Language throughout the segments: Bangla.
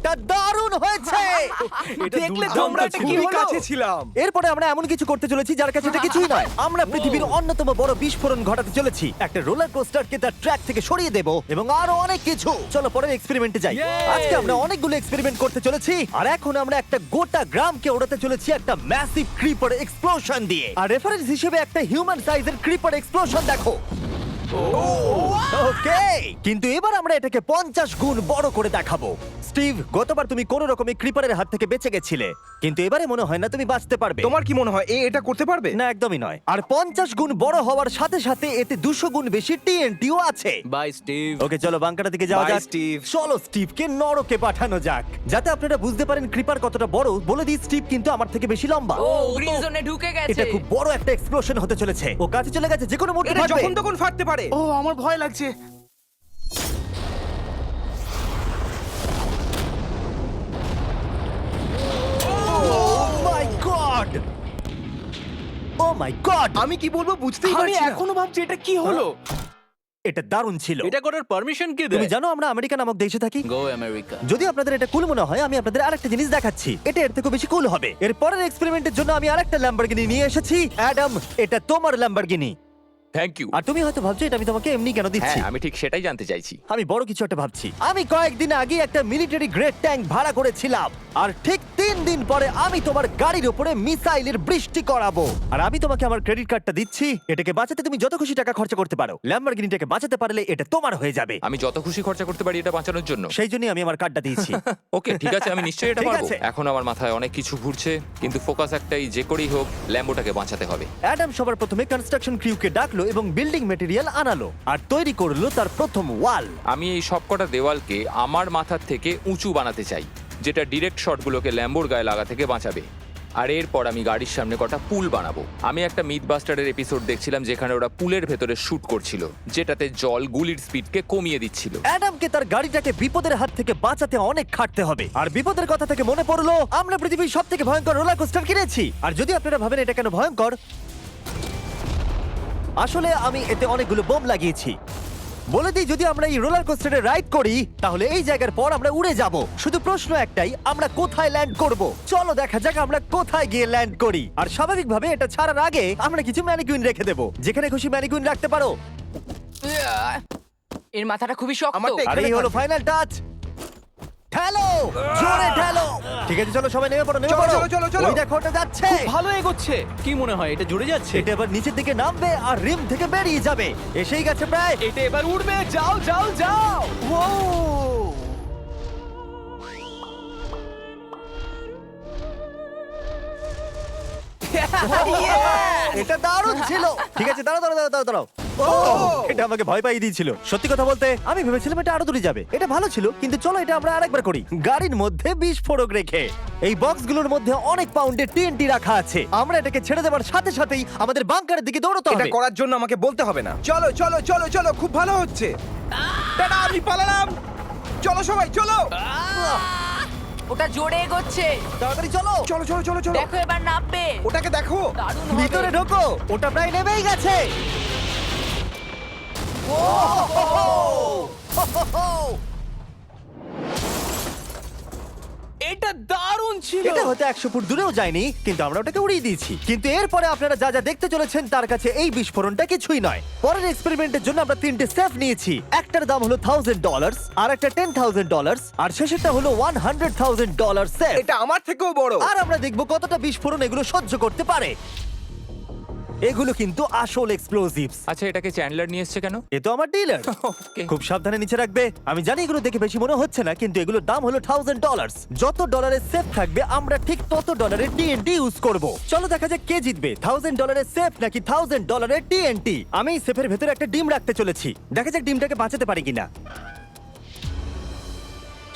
এটা দারুণ হয়েছে। দেখলে আমরা তোমরা তো এটা কি খুবই হলো? কাছে ছিলাম। এরপরে আমরা এমন কিছু করতে চলেছি যার কাছে এটা কিছুই নয়। আমরা পৃথিবীর অন্যতম বড় বিস্ফোরণ ঘটাতে চলেছি। একটা রোলার কোস্টারকে তার ট্র্যাক থেকে সরিয়ে দেব এবং আরো অনেক কিছু। চলো পরের এক্সপেরিমেন্টে যাই। আজকে আমরা অনেকগুলো এক্সপেরিমেন্ট করতে চলেছি আর এখন আমরা একটা গোটা গ্রামকে ওড়াতে চলেছি একটা ম্যাসিভ ক্রিপার এক্সপ্লোশন দিয়ে। আর রেফারেন্স হিসেবে একটা হিউম্যান সাইজের ক্রিপার এক্সপ্লোশন দেখো। ওকে, কিন্তু এবার আমরা এটাকে 50 গুণ বড় করে দেখাবো। স্টিভ, গতবার তুমি কোন রকমে ক্রিপারের হাত থেকে বেঁচে গেছিলে, কিন্তু এবারে মনে হয় না তুমি বাঁচতে পারবে। তোমার কি মনে হয় এটা করতে পারবে? না, একদমই নয়। আর 50 গুণ বড় হওয়ার সাথে সাথে এতে 200 গুণ বেশি টিএনটিও আছে। Bye Steve. ওকে, চলো বাংকারের দিকে যাওয়া Bye, যাক। Steve. চলো স্টিভকে নরকে পাঠানো যাক। যাতে আপনারা বুঝতে পারেন ক্রিপার কতটা বড়, বলে দিই স্টিভ কিন্তু আমার থেকে বেশি লম্বা। ও গ্রিন জোনে ঢুকে এটা গেছে। খুব বড় একটা এক্সপ্লোশন হতে চলেছে। ও কাছে চলে গেছে, যে কোনো মুহূর্তে এটা ফাটবে। যখন তখন ফাটতে পারে। ও আমার ভয় লাগছে। Oh my God! Oh my God! আমি কি বলবো বুঝতেই আমি পারছি না। এখনো ভাবছি এটা কি হলো। এটা দারুণ ছিল। এটা করার পারমিশন কে তুমি দেয়? জানো আমরা আমেরিকা নামক দেশে থাকি। গো আমেরিকা। যদি আপনাদের এটা কুল মনে হয়, আমি আপনাদের আরেকটা জিনিস দেখাচ্ছি। এটা এর থেকে বেশি কুল হবে। এর পরের এক্সপেরিমেন্টের জন্য আমি আরেকটা ল্যাম্বরগিনি নিয়ে এসেছি। অ্যাডাম, এটা তোমার ল্যাম্বরগিনি। Thank you. আর তুমি হয়তো ভাবছো এটা আমি তোমাকে এমনি কেন দিচ্ছি। হ্যাঁ, আমি ঠিক সেটাই জানতে চাইছি। আমি বড় কিছু একটা ভাবছি। আমি কয়েকদিন আগে একটা মিলিটারি গ্রেড ট্যাঙ্ক ভাড়া করেছিলাম, আর ঠিক 3 দিন পরে আমি তোমার গাড়ির উপরে মিসাইলের বৃষ্টি করাবো। আর আমি তোমাকে আমার ক্রেডিট কার্ডটা দিচ্ছি। এটাকে বাঁচাতে তুমি যত খুশি টাকা খরচা করতে পারো। ল্যাম্বরগিনিটাকে বাঁচাতে পারলে এটা তোমার হয়ে যাবে। আমি যত খুশি খরচা করতে পারি এটা বাঁচানোর জন্য। সেই জন্যই আমি আমার কার্ডটা দিয়েছি। ওকে, ঠিক আছে, আমি নিশ্চয়ই এটা ঠিক পারবো। আছে। এখন আমার মাথায় অনেক কিছু ঘুরছে, কিন্তু ফোকাস একটাই, যে করেই হোক ল্যাম্বোটাকে বাঁচাতে হবে। অ্যাডাম সবার প্রথমে কনস্ট্রাকশন ক্রিউকে ডাকলো এবং বিল্ডিং মেটেরিয়াল আনালো আর তৈরি করলো তার প্রথম ওয়াল। আমি এই সবকটা দেওয়ালকে আমার মাথার থেকে উঁচু বানাতে চাই, যেটা ডিরেক্ট শটগুলোকে ল্যাম্বোর গায়ে লাগা থেকে বাঁচাবে। আর এরপর আমি গাড়ির সামনে কটা পুল বানাবো। আমি একটা মিথবাস্টারের এপিসোড দেখছিলাম যেখানে ওরা পুলের ভেতরে শুট করছিল, যেটাতে জল গুলির স্পিডকে কমিয়ে দিচ্ছিল। অ্যাডামকে তার গাড়িটাকে বিপদের হাত থেকে বাঁচাতে অনেক খাটতে হবে। আর বিপদের কথা থেকে মনে পড়লো, আমরা পৃথিবীর সবথেকে ভয়ঙ্কর রোলার কোস্টার কিনেছি। আর যদি আপনারা ভাবেন এটা কেন ভয়ঙ্কর, আসলে আমি এতে অনেকগুলো বোম লাগিয়েছি। বলে দিই, যদি আমরা এই রোলার কোস্টারে রাইড করি তাহলে এই জায়গার পর আমরা উড়ে যাব। শুধু প্রশ্ন একটাই, আমরা কোথায় ল্যান্ড করব? চলো দেখা যাক আমরা কোথায় গিয়ে ল্যান্ড করি। আর স্বাভাবিকভাবে এটা ছাড়ার আগে আমরা কিছু ম্যানিকুইন রেখে দেবো। যেখানে খুশি ম্যানিকুইন রাখতে পারো। এর মাথাটা খুবই শক্ত। আমারটা আর এই হলো ফাইনাল টাচ। ঠেলো, জোরে ঠেলো। ঠিক আছে, চলো সবাই নেমে পড়ো, নেমে চলো, পড়ো। চলো, চলো, চলো। ওই দেখো ওটা যাচ্ছে। ভালো এগোচ্ছে। কি মনে হয় এটা জুড়ে যাচ্ছে? এটা এবার নিচের দিকে নামবে আর রিম থেকে বেরিয়ে যাবে। এসেই গেছে প্রায়। এটা এবার উড়বে। যাও যাও যাও। ও! এটা দারুণ ছিল। ঠিক আছে, দাঁড়াও দাঁড়াও দাঁড়াও দাঁড়াও। ও, এটা আমাকে ভয় পাইয়ে দিয়েছিল। সত্যি কথা বলতে আমি ভেবেছিলাম এটা আরো দূরে যাবে। এটা ভালো ছিল, কিন্তু চলো এটা আমরা আরেকবার করি। গাড়ির মধ্যে বিস্ফোরক রেখে। এই বক্সগুলোর মধ্যে অনেক পাউন্ডের টিএনটি রাখা আছে। আমরা এটাকে ছেড়ে দেওয়ার সাথে সাথেই আমাদের বাংকারের দিকে দৌড়তে এটা হবে। করার জন্য আমাকে বলতে হবে না। চলো চলো চলো চলো, খুব ভালো হচ্ছে। টাটা, আমি পালালাম। চলো সবাই চলো। ওটা জোরে এগোচ্ছে। তাড়াতাড়ি চলো। চলো চলো চলো চলো। দেখো এবার নামবে। ওটাকে দেখো। দারুণ হবে। ভিতরে ঢোকো, ওটা প্রায় নেমেই গেছে। এটা দারুণ ছিল। এটা হয়তো 100 ফুট দূরেও যায়নি, কিন্তু আমরা ওটাকে উড়িয়ে দিয়েছি। কিন্তু এরপরে আপনারা যা যা দেখতে চলেছেন তার কাছে এই বিস্ফোরণটা কিছুই নয়। পরের এক্সপেরিমেন্টের জন্য আমরা 3টে সেফ নিয়েছি। একটার দাম হলো $1000, আর একটা $10,000, আর শেষেরটা হলো $100,000 সেফ। এটা আমার থেকেও বড়। আর আমরা দেখব কতটা বিস্ফোরণ এগুলো সহ্য করতে পারে। এগুলো কিন্তু আসল এক্সপ্লোসিভস। আচ্ছা, এটাকে চ্যান্ডলার নিয়ে এসছে কেন? এ তো আমার ডিলার। ওকে। খুব সাবধানে নিচে রাখবে। আমি জানি এগুলো দেখে বেশি মনে হচ্ছে না, কিন্তু এগুলোর দাম হলো $1000। যত ডলারের সেফ থাকবে আমরা ঠিক তত ডলারের টিএনটি ইউজ করব। চলো দেখা যাক কে জিতবে, $1000 সেফ নাকি $1000 টিএনটি। আমি এই সেফের ভেতরে একটা ডিম রাখতে চলেছি। দেখা যাক ডিমটাকে বাঁচাতে পারি কিনা।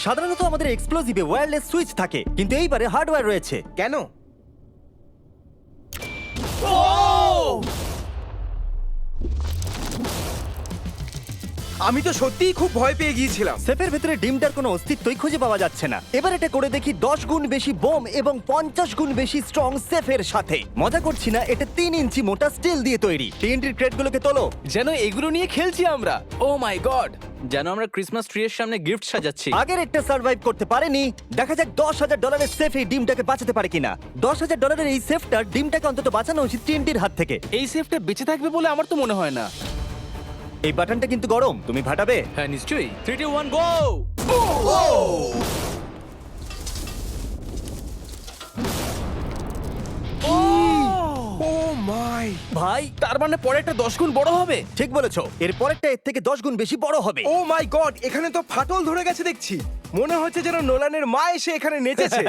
সাধারণত আমাদের এক্সপ্লোসিভে ওয়্যারলেস সুইচ থাকে, কিন্তু এইবারে হার্ডওয়্যার রয়েছে। কেন? আমি তো সত্যিই খুব ভয় পেয়ে গিয়েছিলাম। সেফের ভেতরে ডিমটার কোনো অস্তিত্বই খুঁজে পাওয়া যাচ্ছে না। এবার এটা করে দেখি 10 গুণ বেশি বোম এবং 50 গুণ বেশি স্ট্রং সেফের সাথে। মজা করছি না, এটা 3 ইঞ্চি মোটা স্টিল দিয়ে তৈরি। টিএনটির ক্রেটগুলোকে তোলো। যেন এগুলো নিয়ে খেলছি আমরা। ও মাই গড, যেন আমরা ক্রিসমাস ট্রি এর সামনে গিফট সাজাচ্ছি। আগের একটা সার্ভাইভ করতে পারেনি। দেখা যাক $10,000 সেফ এই ডিমটাকে বাঁচাতে পারে কিনা। $10,000 এই সেফটার ডিমটাকে অন্তত বাঁচানো উচিত টিএনটির হাত থেকে। এই সেফটা বেঁচে থাকবে বলে আমার তো মনে হয় না। এই বাটনটা কিন্তু গরম, তুমি ফাটাবে। হ্যাঁ নিশ্চয়ই। 3 2 1 গো। ও মাই! ভাই তার মানে পরে একটা 10 গুণ বড় হবে। ঠিক বলেছো, এর পরেরটা এর থেকে 10 গুণ বেশি বড় হবে। ও মাই গড! এখানে তো ফাটল ধরে গেছে দেখছি। মনে হচ্ছে যেন নোলানের মা এসে এখানে নেচেছে।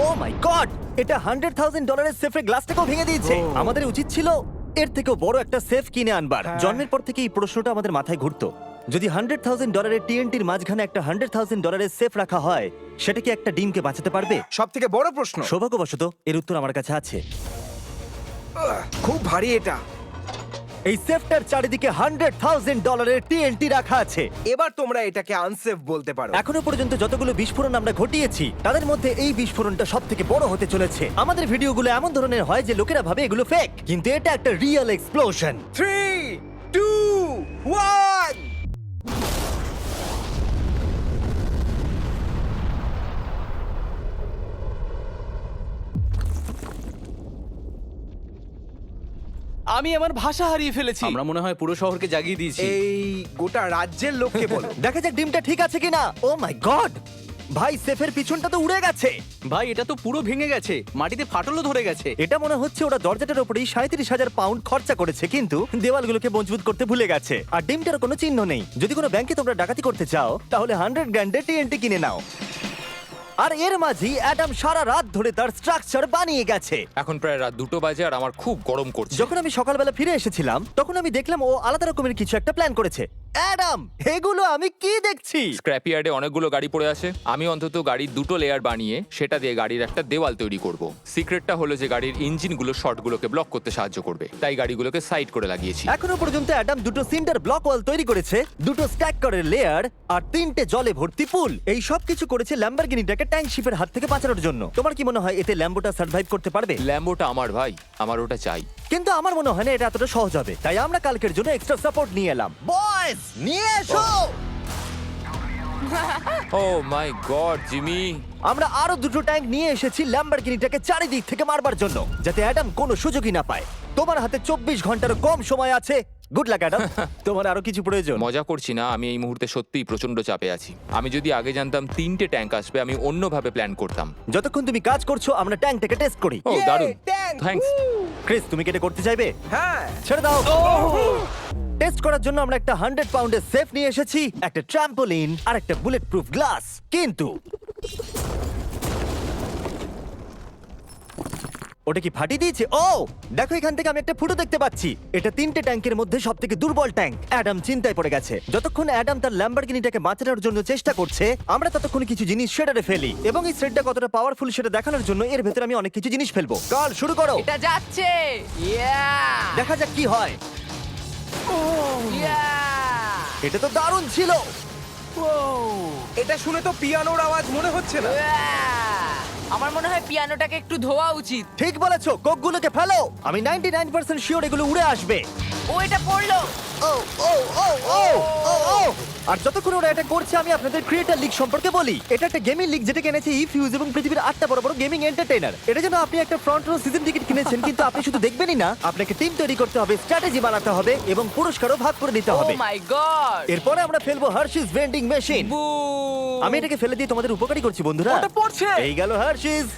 ও মাই গড, এটা $100,000 সেফের গ্লাসটাকেও ভেঙে দিয়েছে। আমাদের উচিত ছিল এর থেকেও বড় একটা সেফ কিনে আনবার। হ্যাঁ। জন্মের পর থেকে এই প্রশ্নটা আমাদের মাথায় ঘুরতো, যদি $100,000 টিএনটির মাঝখানে একটা $100,000 সেফ রাখা হয়, সেটা কি একটা ডিমকে বাঁচাতে পারবে? সব থেকে বড় প্রশ্ন। সৌভাগ্যবশত এর উত্তর আমার কাছে আছে। খুব ভারী এটা। এই সেফটার চারিদিকে $100,000 টিএনটি রাখা আছে। এবার তোমরা এটাকে আনসেফ বলতে পারো। এখনো পর্যন্ত যতগুলো বিস্ফোরণ আমরা ঘটিয়েছি তাদের মধ্যে এই বিস্ফোরণটা সব থেকে বড় হতে চলেছে। আমাদের ভিডিওগুলো এমন ধরনের হয় যে লোকেরা ভাবে এগুলো ফেক, কিন্তু এটা একটা রিয়েল এক্সপ্লোশন। 3 2 1 আমি আমার ভাষা হারিয়ে ফেলেছি। আমরা মনে হয় পুরো শহরকে জাগিয়ে দিয়েছি। এই গোটা রাজ্যের লোককে বলো। দেখা যাক ডিমটা ঠিক আছে কিনা। ও মাই গড, ভাই সেফের পিছনটা তো উড়ে গেছে। ভাই এটা তো পুরো ভেঙে গেছে, মাটিতে ফাটলও ধরে গেছে। এটা মনে হচ্ছে ওরা দরজাটার উপরেই 37,000 পাউন্ড খরচা করেছে, কিন্তু দেওয়ালগুলোকে মজবুত করতে ভুলে গেছে। আর ডিমটার কোনো চিহ্ন নেই। যদি কোনো ব্যাংকে তোমরা ডাকাতি করতে চাও তাহলে 100 গ্র্যান্ডের টিএনটি কিনে নাও। আর এর মাঝেই অ্যাডাম সারা রাত ধরে তার স্ট্রাকচার বানিয়ে গেছে। এখন প্রায় রাত 2টো বাজে আর আমার খুব গরম করছে। যখন আমি সকালবেলা ফিরে এসেছিলাম তখন আমি দেখলাম ও আলাদা রকমের কিছু একটা প্ল্যান করেছে। অ্যাডাম, এগুলো আমি কি দেখছি? স্ক্র্যাপ ইয়ার্ডে অনেকগুলো গাড়ি পড়ে আছে। আমি অন্তত গাড়ির 2টো লেয়ার বানিয়ে সেটা দিয়ে গাড়ির একটা দেওয়াল তৈরি করব। সিক্রেটটা হলো যে গাড়ির ইঞ্জিনগুলো শর্টগুলোকে ব্লক করতে সাহায্য করবে, তাই গাড়িগুলোকে সাইড করে লাগিয়েছি। এখনো পর্যন্ত অ্যাডাম 2টো সিন্টার ব্লক ওয়াল তৈরি করেছে, 2টো স্ট্যাক করের লেয়ার আর 3টে জলে ভর্তি পুল। এই সব কিছু করেছে ল্যাম্বরগিনিটাকে ট্যাঙ্ক শিপের হাত থেকে বাঁচানোর জন্য। তোমার কি মনে হয় এতে ল্যাম্বোটা সার্ভাইভ করতে পারবে? ল্যাম্বোটা আমার ভাই, আমার ওটা চাই। কিন্তু আমার মনে হয় না এটা এতটা সহজ হবে, তাই আমরা কালকের জন্য এক্সট্রা সাপোর্ট নিয়ে এলাম। বয়েজ, নিয়ে এসো। ও মাই গড জিমি, আমরা আরো 2টো ট্যাঙ্ক নিয়ে এসেছি ল্যাম্বরগিনিটাকে চারিদিক থেকে মারবার জন্য, যাতে অ্যাডাম কোনো সুযোগই না পায়। তোমার হাতে 24 ঘন্টারও কম সময় আছে। Good luck Adam. তোমার আরো কিছু প্রয়োজন? মজা করছি না, আমি এই মুহূর্তে সত্যিই প্রচন্ড চাপে আছি। আমি যদি আগে জানতাম 3টে ট্যাঙ্ক আসবে, আমি অন্যভাবে প্ল্যান করতাম। যতক্ষণ তুমি কাজ করছো আমরা ট্যাঙ্কটাকে টেস্ট করি। ও Yay, দারুণ, tank! থ্যাঙ্কস। ক্রিস, তুমি কি এটা করতে চাইবে? হ্যাঁ। ছেড়ে দাও। টেস্ট করার জন্য আমরা একটা 100 পাউন্ডের সেফ নিয়ে এসেছি, একটা ট্রাম্পোলিন আর একটা বুলেট প্রুফ গ্লাস। কিন্তু ওটা কি ফাটিয়ে দিয়েছে? ও দেখো, এখান থেকে আমি একটা ফুটো দেখতে পাচ্ছি। এটা 3টে ট্যাঙ্কের মধ্যে সব থেকে দুর্বল ট্যাঙ্ক। অ্যাডাম চিন্তায় পড়ে গেছে। যতক্ষণ অ্যাডাম তার ল্যাম্বরগিনিটাকে বাঁচানোর জন্য চেষ্টা করছে, আমরা ততক্ষণ কিছু জিনিস শেডারে ফেলি, এবং এই শেডটা কতটা পাওয়ারফুল সেটা দেখানোর জন্য এর ভেতরে আমি অনেক কিছু জিনিস ফেলবো। কাল শুরু করো। এটা যাচ্ছে। ইয়া! দেখা যাক কি হয়। ইয়া! এটা তো দারুণ ছিল। এটা শুনে তো পিয়ানোর আওয়াজ মনে হচ্ছে না। ইয়া! আমার মনে হয় পিয়ানোটাকে একটু ধোয়া উচিত। ঠিক বলেছো, কোকগুলোকে ফেলো। আমি 99% শিওর এগুলো উড়ে আসবে। ও এটা পড়লো। ও ও ও ও ও ও। আর যতক্ষণ ওরা এটা করছে আমি আপনাদের ক্রিয়েটর লিগ সম্পর্কে বলি। এটা একটা গেমিং লিগ যেটা কিনেছে ইফিউজ এবং পৃথিবীর 8টা বড় বড় গেমিং এন্টারটেইনার। এটা যেন আপনি একটা ফ্রন্ট রো সিজন টিকিট কিনেছেন, কিন্তু আপনি শুধু দেখবেনই না, আপনাকে টিম তৈরি করতে হবে, স্ট্র্যাটেজি বানাতে হবে এবং পুরস্কারও ভাগ করে দিতে ও হবে। মাই গড! এরপরে আমরা ফেলবো হার্শিস ভেন্ডিং মেশিন। বু! আমি এটাকে ফেলে দিয়ে তোমাদের উপকারী করছি বন্ধুরা। ওটা পড়ছে। এই গেল হার্শিস।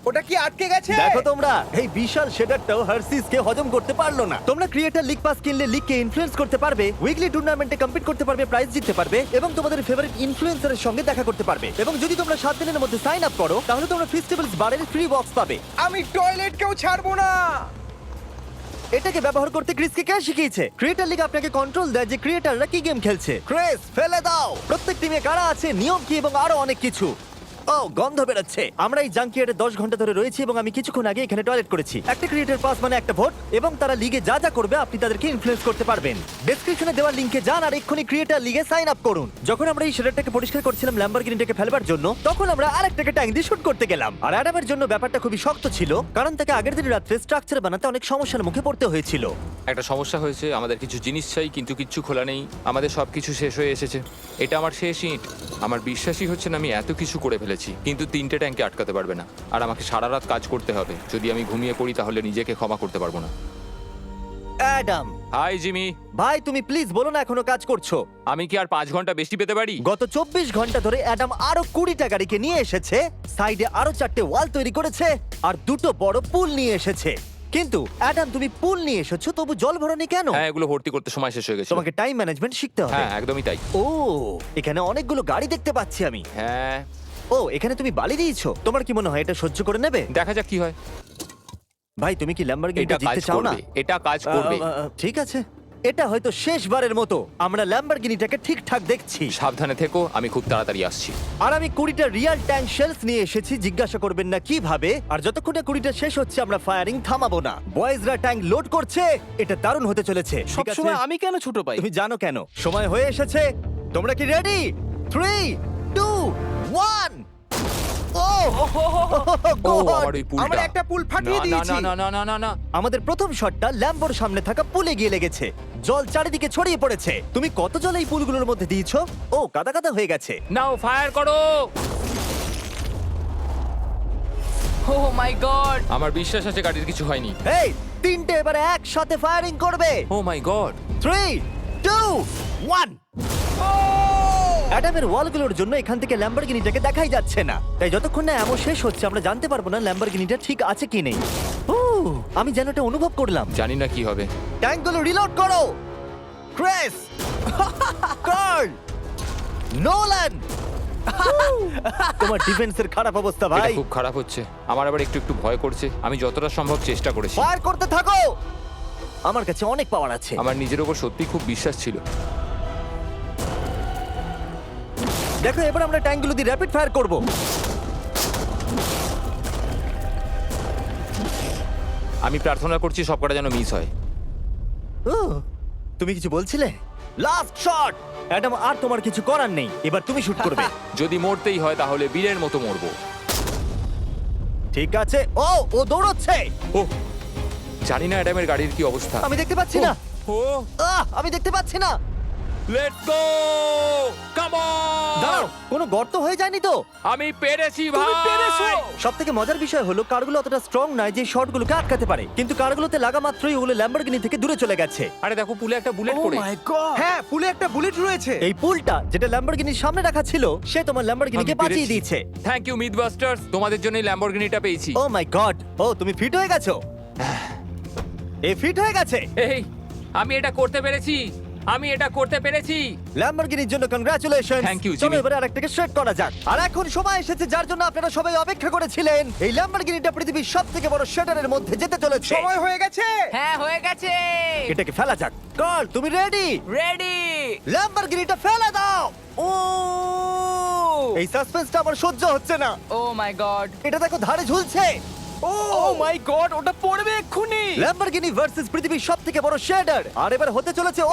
ওটা কি আটকে গেছে? দেখো তোমরা, এই বিশাল শেডারটাও হার্সিসকে হজম করতে পারলো না। তোমরা ক্রিয়েটর লিগ পাস কিনলে লিগকে ইনফ্লুয়েন্স করতে পারবে, উইকলি টুর্নামেন্টে কম্পিট করতে পারবে, প্রাইজ জিততে পারবে এবং তোমাদের ফেভারিট ইনফ্লুয়েন্সারের সঙ্গে দেখা করতে পারবে। এবং যদি তোমরা 7 দিনের মধ্যে সাইন আপ করো তাহলে তোমরা ফেস্টিভ্যালস বারের ফ্রি বক্স পাবে। আমি টয়লেট কেউ ছাড়বো না। এটাকে ব্যবহার করতে ক্রিসকে কে শিখিয়েছে? ক্রিয়েটর লিগ আপনাকে কন্ট্রোল দেয় যে ক্রিয়েটররা কি গেম খেলছে। ক্রিস, ফেলে দাও। প্রত্যেক টিমে কারা আছে, নিয়ম কি এবং আরো অনেক কিছু। ও গন্ধ বেরোচ্ছে। আমরা এই জাঙ্কিয়ার্ডে 10 ঘন্টা ধরে রয়েছি এবং আমি কিছুক্ষণ আগে এখানে টয়লেট করেছি। একটা ক্রিয়েটর পাস মানে একটা ভোট, এবং তারা লিগে যা যা করবে আপনি তাদেরকে ইনফ্লুয়েন্স করতে পারবেন। ডেসক্রিপশনে দেওয়া লিংকে যান আর এক্ষুনি ক্রিয়েটর লিগে সাইন আপ করুন। যখন আমরা এই শেডারটাকে পরিষ্কার করছিলাম ল্যাম্বরগিনিটাকে ফেলবার জন্য, তখন আমরা আরেকটাকে ট্যাঙ্ক দিয়ে শুট করতে গেলাম। আর অ্যাডামের জন্য ব্যাপারটা খুবই শক্ত ছিল, কারণ তাকে আগের দিন রাত্রে স্ট্রাকচার বানাতে অনেক সমস্যার মুখে পড়তে হয়েছিল। একটা সমস্যা হয়েছে, আমাদের কিছু জিনিস চাই কিন্তু কিচ্ছু খোলা নেই। আমাদের সবকিছু শেষ হয়ে এসেছে। এটা আমার শেষ ইট। আমার বিশ্বাসই হচ্ছে না আমি এত কিছু করে ফেলেছি, কিন্তু 3টে ট্যাঙ্কে আটকাতে পারবে না। আর আমাকে সারা রাত কাজ করতে হবে। যদি আমি ঘুমিয়ে পড়ি তাহলে নিজেকে ক্ষমা করতে পারবো না। অ্যাডাম হাই জিমি, ভাই, তুমি প্লিজ বলো না এখনো কাজ করছো। আমি কি আর 5 ঘন্টা বেশি পেতে পারি? গত 24 ঘন্টা ধরে অ্যাডাম আরো 20টা গাড়িকে নিয়ে এসেছে, সাইডে আরো 4টে ওয়াল তৈরি করেছে, আর 2টো বড় পুল নিয়ে এসেছে। কিন্তু অ্যাডাম, তুমি পুল নিয়ে এসেছো, তবু জল ভরনি কেন? হ্যাঁ, এগুলো ভর্তি করতে সময় শেষ হয়ে গেছে। তোমাকে টাইম ম্যানেজমেন্ট শিখতে হবে। হ্যাঁ, একদমই তাই। ও, এখানে অনেকগুলো গাড়ি দেখতে পাচ্ছি আমি। হ্যাঁ, ও, এখানে তুমি বালি দিয়েছো। তোমার কি মনে হয় এটা সহ্য করে নেবে? দেখা যাক কি হয়। ভাই, তুমি কি ল্যাম্বরগিনিটা এটা কাজ জিততে চাও না? করবে, এটা কাজ করবে। ঠিক আছে, এটা হয়তো শেষবারের মতো আমরা ল্যাম্বরগিনিটাকে ঠিকঠাক দেখছি। সাবধানে থেকো, আমি খুব তাড়াতাড়ি আসছি। আর আমি 20টা রিয়েল ট্যাঙ্ক শেলস নিয়ে এসেছি। জিজ্ঞাসা করবেন না কিভাবে। আর যতক্ষণ না 20টা শেষ হচ্ছে আমরা ফায়ারিং থামাবো না। বয়েজরা ট্যাঙ্ক লোড করছে, এটা দারুণ হতে চলেছে। ঠিক আছে? সবসময় আমি কেন ছোট পাই? তুমি জানো কেন? সময় হয়ে এসেছে। তোমরা কি রেডি? 3, 2, 1। ও ও, God! আমার ওই পুলটা। আমরা একটা পুল ফাটিয়ে না, দিয়েছি। না, না, না, না, না, না। আমাদের প্রথম শটটা ল্যাম্বোর সামনে থাকা পুলে গিয়ে লেগেছে। জল চারিদিকে ছড়িয়ে পড়েছে। তুমি কত জল এই পুলগুলোর মধ্যে দিয়েছো? ও, কাদা কাদা হয়ে গেছে। নাও, ফায়ার করো। ও মাই গড! আমার বিশ্বাস আছে গাড়ির কিছু হয়নি। এই, 3টে এবারে একসাথে ফায়ারিং করবে। ও মাই গড। 3, 2, 1। অ্যাডামের ওয়ালগুলোর জন্য এখান থেকে ল্যাম্বরগিনিটাকে দেখাই যাচ্ছে না, তাই যতক্ষণ না এমন শেষ হচ্ছে আমরা জানতে পারবো না ল্যাম্বরগিনিটা ঠিক আছে কি নেই। আমি যেন এটা অনুভব করলাম। জানি না কি হবে। ট্যাঙ্কগুলো রিলোড করো। Kress, Carl, Nolan. তোমার ডিফেন্সের খারাপ অবস্থা এটা ভাই। খুব খারাপ হচ্ছে। আমার আবার একটু একটু ভয় করছে। আমি যতটা সম্ভব চেষ্টা করেছি। ফায়ার করতে থাকো। আমার কাছে অনেক পাওয়ার আছে। আমার নিজের ওপর সত্যি খুব বিশ্বাস ছিল। দেখো, এবার আমরা ট্যাঙ্কগুলো দিয়ে র্যাপিড ফায়ার করব। আমি প্রার্থনা করছি সবকটা যেন মিস হয়। তুমি কিছু বলছিলে? Last shot. অ্যাডাম, আর তোমার কিছু করার নেই, এবার তুমি শুট করবে। যদি মরতেই হয় তাহলে বীরের মতো মরবো। ঠিক আছে। ও দৌড়চ্ছে। ও, জানি না অ্যাডামের গাড়ির কি অবস্থা। আমি দেখতে পাচ্ছি না। ও, আমি দেখতে পাচ্ছি না। Let's go, come on. দাঁড়াও, কোনো গর্ত হয়ে যায়নি তো? আমি পেরেছি ভাই। সব থেকে মজার বিষয় হলো কারগুলো অতটা স্ট্রং নয় যে শটগুলোকে আটকাতে পারে, কিন্তু কারগুলোতে লাগা মাত্রই ওগুলো ল্যাম্বরগিনি থেকে দূরে চলে গেছে। আরে দেখো, পুলে একটা বুলেট পড়ে। হ্যাঁ, পুলে একটা বুলেট রয়েছে। এই পুলটা যেটা ল্যাম্বরগিনির সামনে রাখা ছিল, সে তোমার ল্যাম্বরগিনিকে আমি বাঁচিয়ে পেরেছি। দিয়েছে। থ্যাংক ইউ মিথবাস্টার্স, তোমাদের জন্যই ল্যাম্বরগিনিটা পেয়েছি। ও মাই গড। তুমি ফিট হয়ে গেছো। এই ফিট হয়ে গেছে। এই, আমি এটা করতে পেরেছি। আমি এটা করতে পেরেছি। ল্যাম্বরগিনির জন্য কংগ্রাচুলেশন। Thank you, চলো Jimmy. এবারে আরেকটাকে স্ট্রেট করা যাক। আর এখন সময় এসেছে যার জন্য আপনারা সবাই অপেক্ষা করেছিলেন। এই ল্যাম্বরগিনিটা পৃথিবীর সবথেকে বড় শেডারের মধ্যে যেতে চলেছে। সময় হয়ে গেছে। হ্যাঁ, হয়ে গেছে। এটাকে ফেলা যাক। কার্ল, তুমি রেডি? রেডি। ল্যাম্বরগিনিটা ফেলে দাও। এই সাসপেন্সটা আমার সহ্য হচ্ছে না। ও মাই গড! এটা দেখো, ধারে ঝুলছে। ও মাই গড, ওটা পড়বে এক্ষুনি। ল্যাম্বরগিনি ভার্সেস পৃথিবীর সবথেকে বড় শেডার। আর এবার হতে চলেছে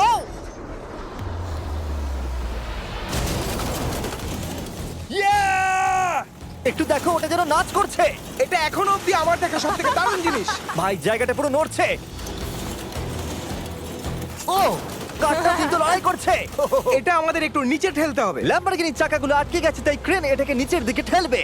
একটু দেখো, ওটা যেন নাচ করছে। এটা এখনো অব্দি আমার দেখা সবথেকে দারুণ জিনিস। ভাই, জায়গাটা পুরো নড়ছে। কারটা কিন্তু লড়াই করছে। এটা আমাদের একটু নিচে ঠেলতে হবে। ল্যাম্বরগিনির চাকাগুলো আটকে গেছে, তাই ক্রেন এটাকে নিচের দিকে ঠেলবে।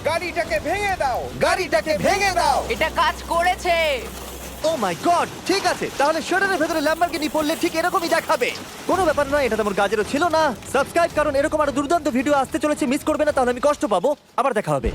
গাড়িটাকে ভেঙে দাও। গাড়িটাকে ভেঙে দাও। এটা কাজ করেছে। ও মাই গড। ঠিক আছে, তাহলে শেডারের ভেতরে ল্যাম্বরগিনি পড়লে ঠিক এরকমই দেখাবে। কোনো ব্যাপার নয়, এটা তোমার কাজেরও ছিল না। সাবস্ক্রাইব, কারণ এরকম আরো দুর্দান্ত ভিডিও আসতে চলেছে। মিস করবে না, তাহলে আমি কষ্ট পাবো। আবার দেখা হবে।